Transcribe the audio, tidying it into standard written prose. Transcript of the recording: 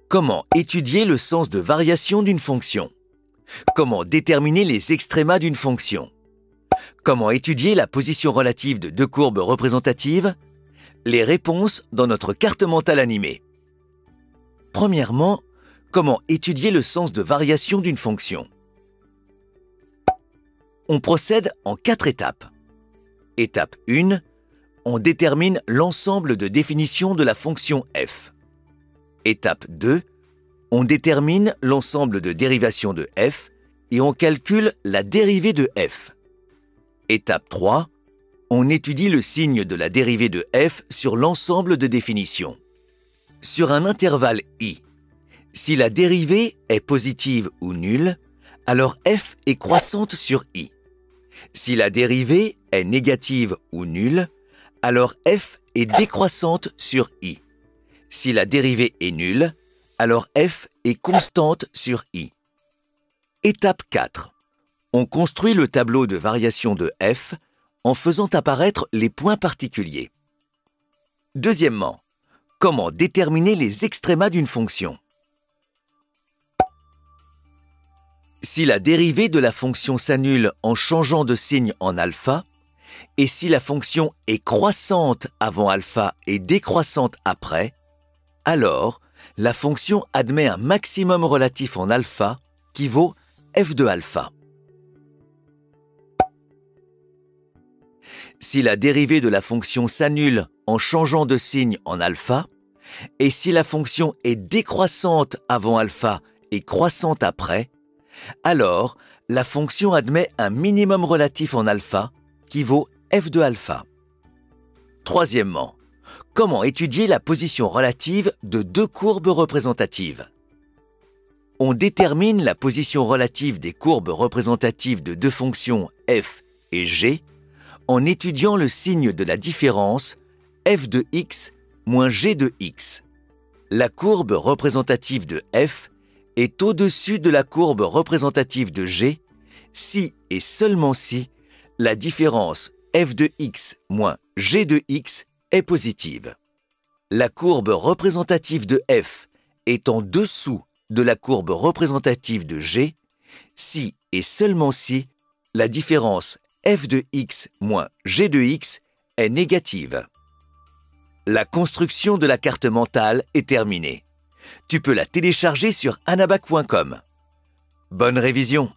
Comment étudier le sens de variation d'une fonction? Comment déterminer les extrémas d'une fonction? Comment étudier la position relative de deux courbes représentatives? Les réponses dans notre carte mentale animée. Premièrement, comment étudier le sens de variation d'une fonction? On procède en 4 étapes. Étape 1, on détermine l'ensemble de définitions de la fonction f. Étape 2, on détermine l'ensemble de dérivations de f et on calcule la dérivée de f. Étape 3, on étudie le signe de la dérivée de f sur l'ensemble de définitions. Sur un intervalle i, si la dérivée est positive ou nulle, alors f est croissante sur i. Si la dérivée est négative ou nulle, alors f est décroissante sur i. Si la dérivée est nulle, alors f est constante sur i. Étape 4. On construit le tableau de variation de f en faisant apparaître les points particuliers. Deuxièmement, comment déterminer les extrémas d'une fonction? Si la dérivée de la fonction s'annule en changeant de signe en alpha, et si la fonction est croissante avant alpha et décroissante après, alors la fonction admet un maximum relatif en alpha qui vaut f de alpha. Si la dérivée de la fonction s'annule en changeant de signe en alpha, et si la fonction est décroissante avant alpha et croissante après, alors la fonction admet un minimum relatif en alpha qui vaut f de alpha. Troisièmement, comment étudier la position relative de deux courbes représentatives? On détermine la position relative des courbes représentatives de deux fonctions f et g en étudiant le signe de la différence f de x moins g de x. La courbe représentative de f est au-dessus de la courbe représentative de g si et seulement si la différence f de x moins g de x est positive. La courbe représentative de f est en dessous de la courbe représentative de g si et seulement si la différence f de x moins g de x est négative. La construction de la carte mentale est terminée. Tu peux la télécharger sur anabac.com. Bonne révision!